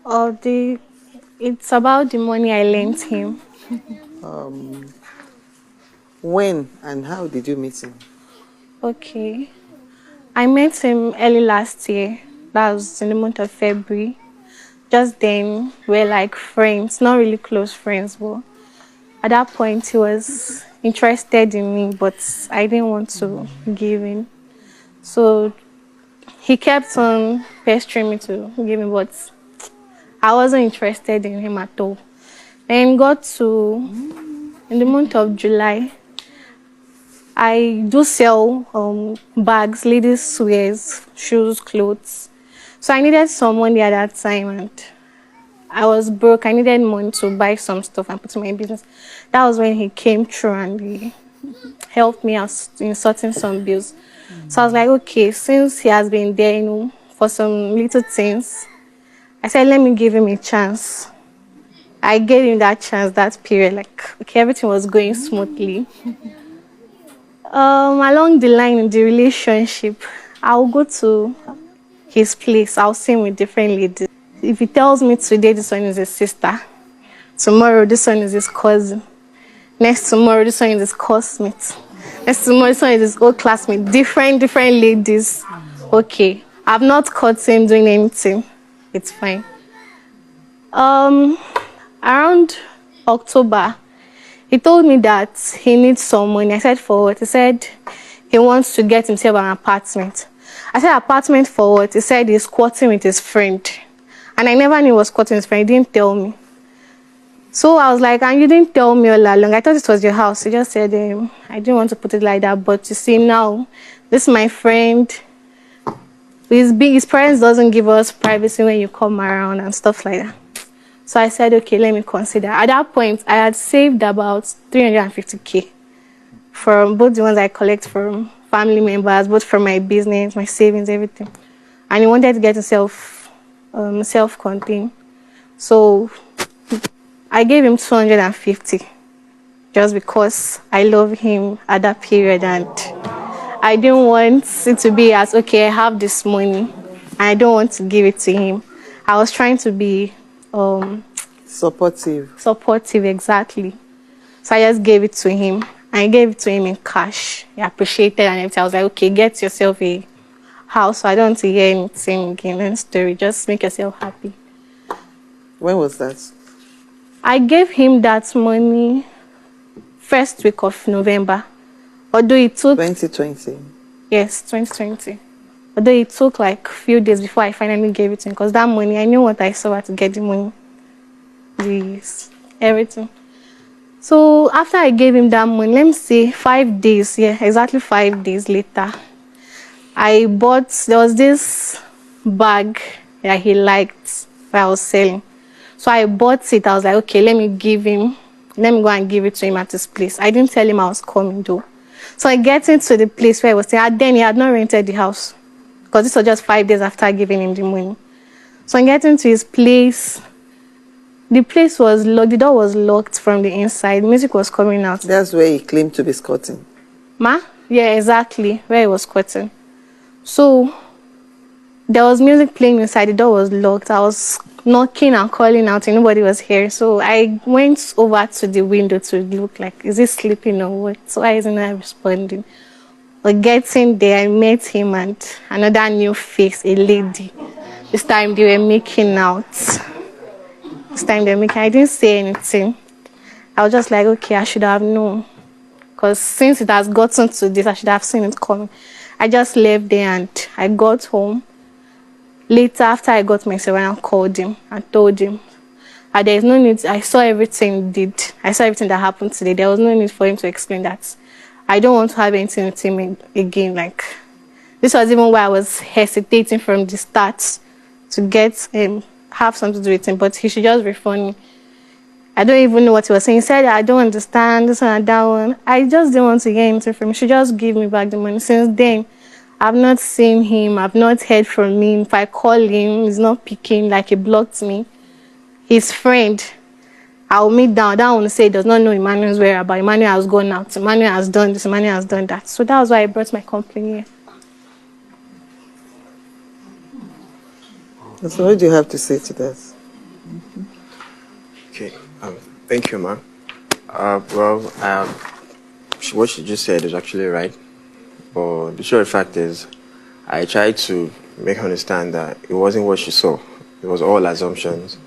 Of the, it's about the money I lent him. Um, when and how did you meet him? Okay. I met him early last year. That was in the month of February. Just then, we're like friends, not really close friends, but at that point, he was interested in me, but I didn't want to give in. So he kept on pestering me to give me, but I wasn't interested in him at all. Then got to in the month of July, I do sell bags, ladies' wears, shoes, clothes. So I needed some money at that time, and I was broke. I needed money to buy some stuff and put in my business. That was when he came through and he helped me out in sorting some bills. So I was like, okay, since he has been there, for some little things, I said, let me give him a chance. I gave him that chance, that period. Like, okay, everything was going smoothly. Along the line in the relationship, I'll go to his place. I'll see him with different ladies. If he tells me today this one is his sister, tomorrow this one is his cousin, next tomorrow this one is his classmate, next tomorrow this one is his old classmate, different ladies. Okay, I've not caught him doing anything. It's fine. Around October, he told me that he needs some money. I said, for what? He said he wants to get himself an apartment. I said, apartment for what? He said he's squatting with his friend. And I never knew he was squatting with his friend. He didn't tell me. So I was like, and you didn't tell me all along. I thought it was your house. He just said, I didn't want to put it like that. But you see now, this is my friend. His parents doesn't give us privacy when you come around and stuff like that. So I said, okay, let me consider. At that point, I had saved about 350K from both the ones I collect from family members, both from my business, my savings, everything. And he wanted to get himself self-contained. So I gave him 250 just because I love him at that period, and I didn't want it to be as, okay, I have this money and I don't want to give it to him. I was trying to be supportive, exactly. So I just gave it to him. I gave it to him in cash. He appreciated and everything. I was like, okay, get yourself a house. So I don't want to hear anything again, any story. Just make yourself happy. When was that? I gave him that money first week of November. Although it took 2020. Yes, 2020. Although it took like a few days before I finally gave it to him, because that money, I knew what I saw to get the money. This, everything. So after I gave him that money, let me see, 5 days, exactly 5 days later, there was this bag that he liked that I was selling. So I bought it. I was like, okay, let me go and give it to him at his place. I didn't tell him I was coming though. So I get into the place where I was staying. Then he had not rented the house, because this was just 5 days after giving him the money. So I get into his place. The place was locked. The door was locked from the inside. Music was coming out. That's where he claimed to be squatting. Ma? Yeah, exactly. Where he was squatting. So there was music playing inside. The door was locked. I was knocking and calling out, and nobody was here. So I went over to the window to look like, is he sleeping or what? So why isn't he responding? But getting there, I met him and another new face, a lady. This time they were making out. I didn't say anything. I was just like, okay, I should have known. Because since it has gotten to this, I should have seen it coming. I just left there and I got home. Later, after I got myself, I called him and told him. And there is no need, I saw everything that happened today. There was no need for him to explain that. I don't want to have anything with him again. Like, this was even why I was hesitating from the start to get him, have something to do with him, but he should just refund me. I don't even know what he was saying. He said, I don't understand this one and that one. I just didn't want to hear anything from him. He should just give me back the money. Since then, I've not seen him. I've not heard from him. If I call him, he's not picking, like he blocked me. His friend, I'll meet down. That one say does not know Emmanuel's whereabouts. Emmanuel has gone out. Emmanuel has done this. Emmanuel has done that. So that was why I brought my complaint here. So what do you have to say to that? Okay. Thank you, ma. Well, what she just said is actually right. But the short fact is, I tried to make her understand that it wasn't what she saw. It was all assumptions.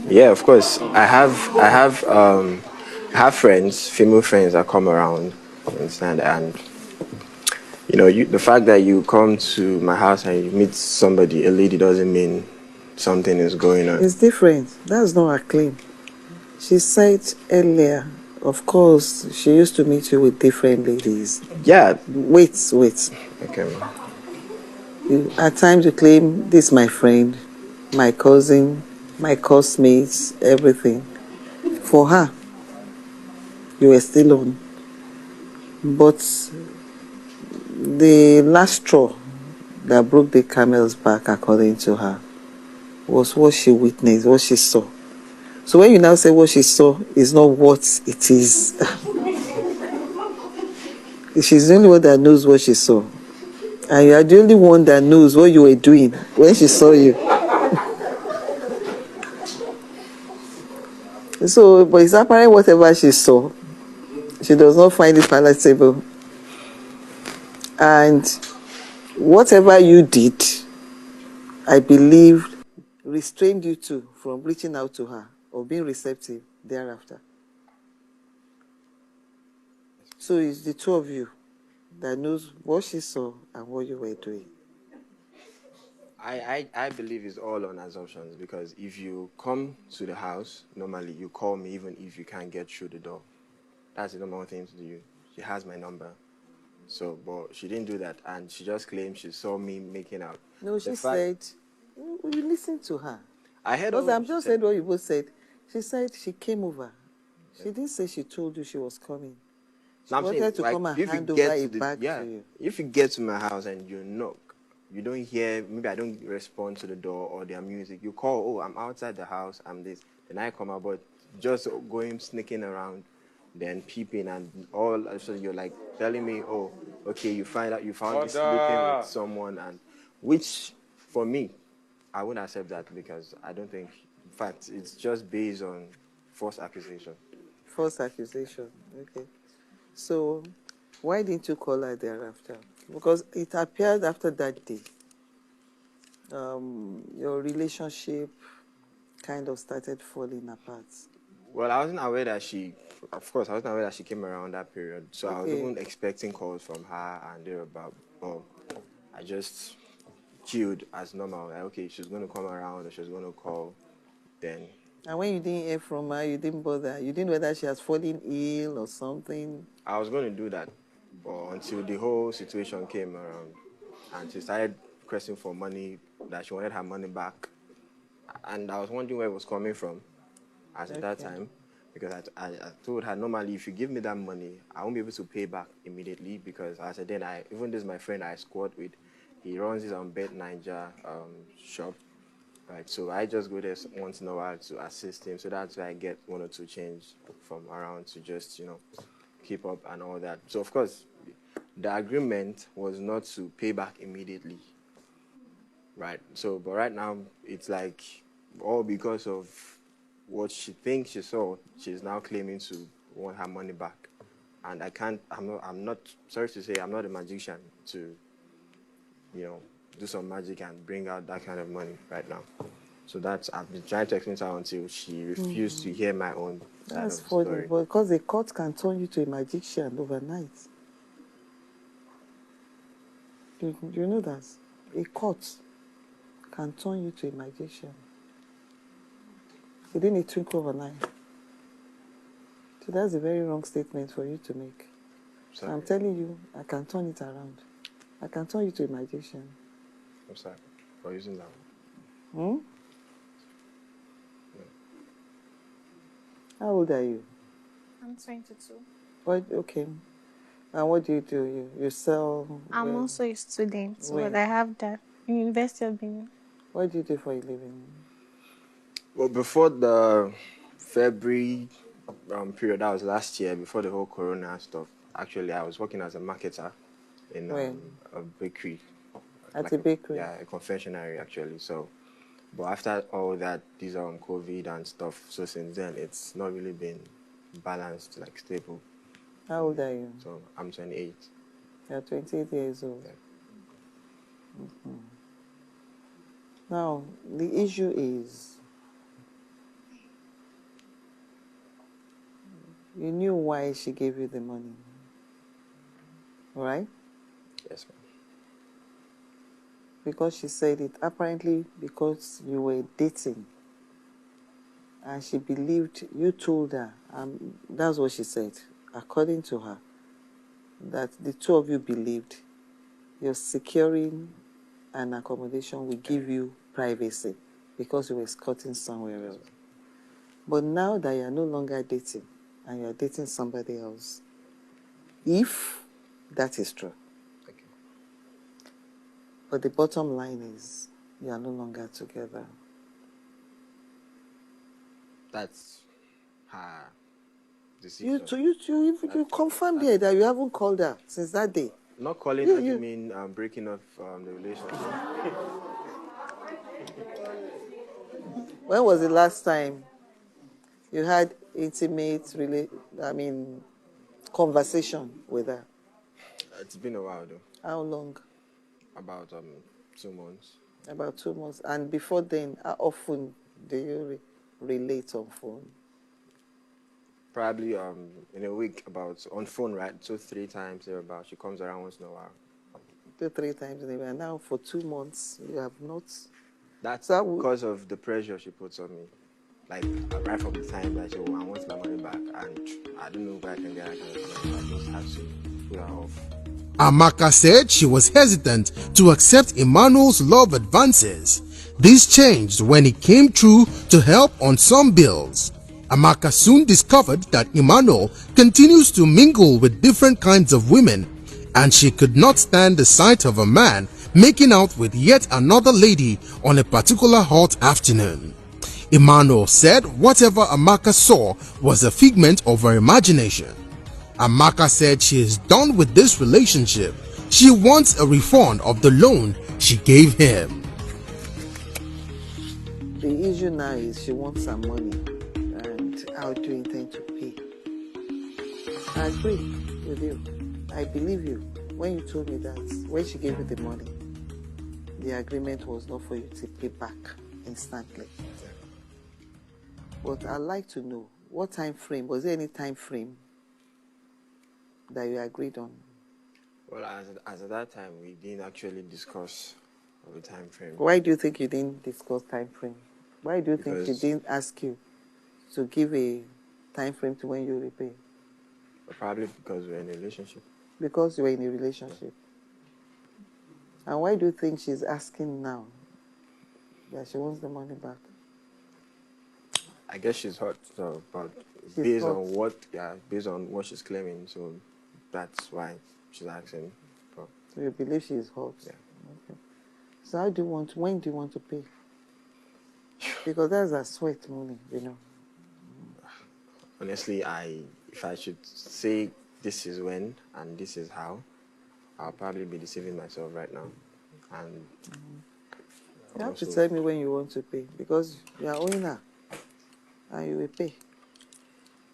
Yeah, of course. I have friends, female friends that come around, you understand, and the fact that you come to my house and you meet somebody, a lady, doesn't mean something is going on. It's different. That's not her claim. She said earlier, of course, she used to meet you with different ladies. Yeah. Wait. Okay. At times you claim, this is my friend, my cousin, my cosmates, everything. For her, you were still on. But the last straw that broke the camel's back, according to her, was what she witnessed, what she saw. So when you now say what she saw is not what it is, she's the only one that knows what she saw. And you are the only one that knows what you were doing when she saw you. So, but it's apparent whatever she saw, she does not find it palatable. And whatever you did, I believe, restrained you too from reaching out to her or being receptive thereafter. So it's the two of you that knows what she saw and what you were doing. I believe it's all on assumptions because if you come to the house, normally you call me even if you can't get through the door. That's the number one thing to do. She has my number. So, but she didn't do that and she just claimed she saw me making out. No, she said, you listen to her. I heard Because I'm just saying what you both said. She said she came over. She didn't say she told you she was coming. She wanted to come and hand over a bag to you. If you get to my house and you knock, you don't hear, maybe I don't respond to the door or their music. You call, oh, I'm outside the house, I'm this. Then I come out, but just going, sneaking around, then peeping and all, so you're like telling me, oh, okay, you found me sleeping with someone, and which, for me, I wouldn't accept that because I don't think, in fact, it's just based on false accusation. False accusation, okay. So, why didn't you call her thereafter? Because it appeared after that day, your relationship kind of started falling apart. Well, I wasn't aware that of course, I wasn't aware that she came around that period. So Okay. I was even expecting calls from her and thereabout. But I just chilled as normal. Like, okay, she's going to come around or she's going to call. Then. And when you didn't hear from her, you didn't bother. You didn't know whether she has fallen ill or something. I was going to do that. But until the whole situation came around and she started requesting for money, that she wanted her money back. And I was wondering where it was coming from at that time. Because I told her, normally, if you give me that money, I won't be able to pay back immediately because as I said, then even this my friend I squad with, he runs his own Bet Ninja shop, right? So I just go there once in a while to assist him. So that's why I get 1 or 2 change from around to just, keep up and all that. So, of course, the agreement was not to pay back immediately, right? So, but right now, it's like all because of what she thinks she saw, she's now claiming to want her money back. And I'm not, sorry to say, I'm not a magician to, do some magic and bring out that kind of money right now. So I've been trying to explain to her until she refused to hear my own side of the story. That's funny, because the court can turn you to a magician overnight. You know that? A court can turn you to a magician within a twinkle of an eye. So that's a very wrong statement for you to make. So I'm telling you, I can turn it around. I can turn you to a magician. I'm sorry for using that one. How old are you? I'm 22. Okay. And what do you do? You sell? I'm also a student, but I have that in University of Benin. What do you do for a living? Well, before the February period, that was last year, before the whole Corona stuff, actually, I was working as a marketer in a bakery. At a bakery? Yeah, a confectionery, actually. So But after all that, these COVID and stuff, so since then it's not really been balanced, like stable How for me. old are you? So I'm 28. You're 28 years old. Yeah. Now, the issue is you knew why she gave you the money, right? Yes, ma'am. Because she said it apparently because you were dating and she believed you told her, that's what she said, according to her, that the two of you believed your securing an accommodation will give you privacy because you were escorting somewhere else. But now that you're no longer dating and you're dating somebody else, if that is true, Okay. but the bottom line is you are no longer together. That's her You decision. you confirmed here that you haven't called her since that day. Not calling You- doesn't you- mean breaking off the relationship. When was the last time you had intimate, conversation with her? It's been a while though, How long? about 2 months. About 2 months. And before then, how often do you relate on phone? Probably in a week, about on phone, right? So 3 times thereabout. She comes around once in a while. 2, 3 times in a week. And now for 2 months, you have not. That's So I would- because of the pressure she puts on me. Like right from the time that she, I want my money back, and I don't know where I can get that kind of money. I just have to put her off. Amaka said she was hesitant to accept Emmanuel's love advances. This changed when he came through to help on some bills. Amaka soon discovered that Emmanuel continues to mingle with different kinds of women, and she could not stand the sight of a man making out with yet another lady on a particular hot afternoon. Emmanuel said whatever Amaka saw was a figment of her imagination. Amaka said she is done with this relationship. She wants a refund of the loan she gave him. The issue now is she wants some money. And how do you intend to pay? I agree with you. I believe you. When you told me that, when she gave you the money, the agreement was not for you to pay back instantly. But I'd like to know, what time frame, was there any time frame that you agreed on? Well, as at that time, we didn't actually discuss the time frame. Why do you think you didn't discuss time frame? Why do you think she Because- didn't ask you to give a time frame to when you repay? Probably because we're in a relationship. Because you were in a relationship. And why do you think she's asking now that she wants the money back? I guess she's hot, so but She's based hot. on what she's claiming, so that's why she's asking for. So you believe she is hot? Yeah. Okay. So when do you want to pay? Because that's a sweat money, you know. Honestly, if I should say this is when and this is how, I'll probably be deceiving myself right now. And You have to also- tell me when you want to pay because you are owing her and you will pay.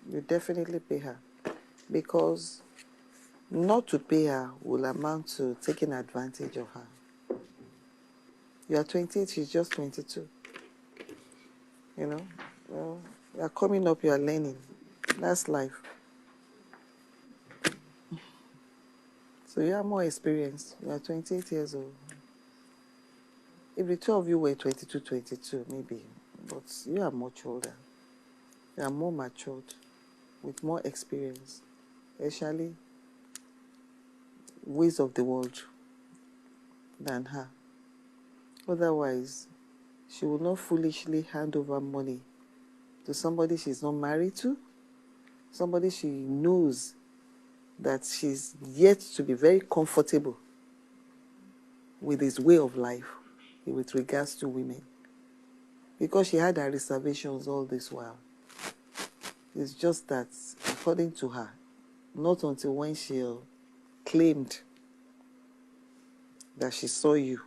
You definitely pay her because not to pay her will amount to taking advantage of her. You are 28, she's just 22. You know, well, you are coming up, you are learning. That's life. So you have more experience. You are 28 years old. If the two of you were 22, 22, maybe, but you are much older. You are more matured, with more experience, especially ways of the world than her. Otherwise, she will not foolishly hand over money to somebody she's not married to, somebody she knows that she's yet to be very comfortable with his way of life with regards to women. Because she had her reservations all this while. It's just that, according to her, not until when she claimed that she saw you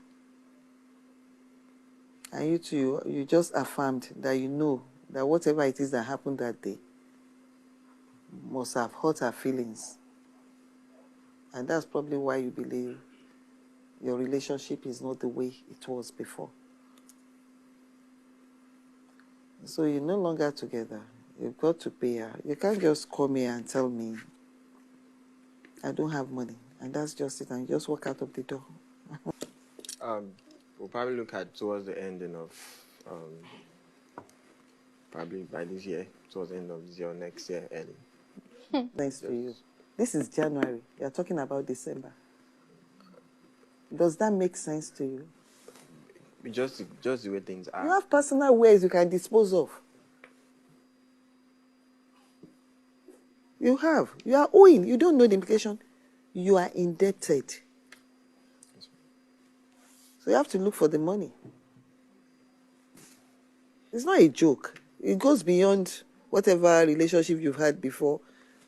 And you too, you just affirmed that you know that whatever it is that happened that day must have hurt her feelings. And that's probably why you believe your relationship is not the way it was before. So you're no longer together. You've got to pay her. You can't just call me and tell me, I don't have money. And that's just it. And you just walk out of the door. We'll probably look at towards the ending of, probably by this year, towards the end of this year or next year early. Thanks to you. This is January. You're talking about December. Does that make sense to you? Just the way things are. You have personal ways you can dispose of. You have. You are owing. You don't know the implication. You are indebted. So you have to look for the money. It's not a joke. It goes beyond whatever relationship you've had before.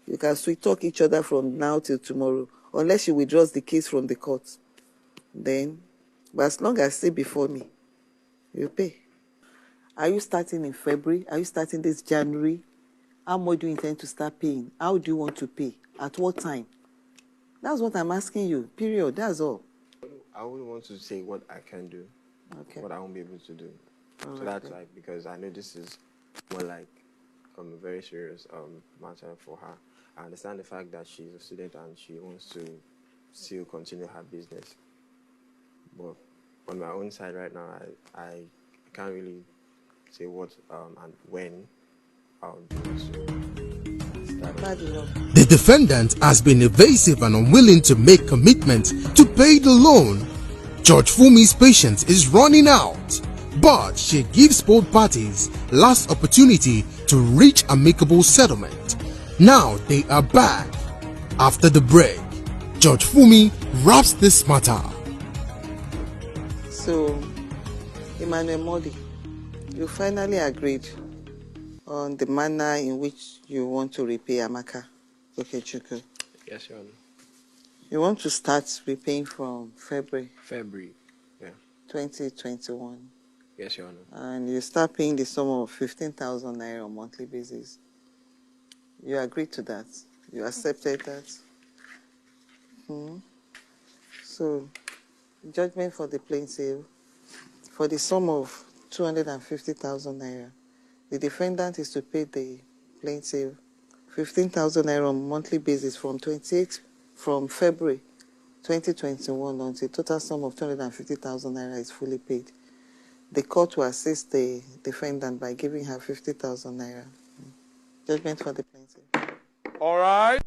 You can sweet talk each other from now till tomorrow, unless she withdraws the case from the court. Then, but as long as stay before me, you pay. Are you starting in February? Are you starting this January? How much do you intend to start paying? How do you want to pay? At what time? That's what I'm asking you, period. That's all. I wouldn't want to say what I can do, what I won't be able to do. All so right, that's then. like, because I know this is more like a very serious matter for her. I understand the fact that she's a student and she wants to still continue her business. But on my own side right now, I can't really say what and when I'll be able to start. Bad enough. The defendant has been evasive and unwilling to make commitment to pay the loan. Judge Fumi's patience is running out, but she gives both parties last opportunity to reach amicable settlement. Now they are back. After the break, Judge Fumi wraps this matter. So, Emmanuel Modi, you finally agreed on the manner in which you want to repay Amaka Okechukwu. Yes, Your Honor. You want to start repaying from February February, yeah. 2021. Yes, Your Honor. And you start paying the sum of 15,000 naira on a monthly basis. You agreed to that. You accepted that. So, judgment for the plaintiff for the sum of 250,000 naira. The defendant is to pay the plaintiff 15,000 naira on a monthly basis from February 2021 until the total sum of 250,000 naira is fully paid. The court will assist the defendant by giving her 50,000 naira. Judgment for the plaintiff. All right.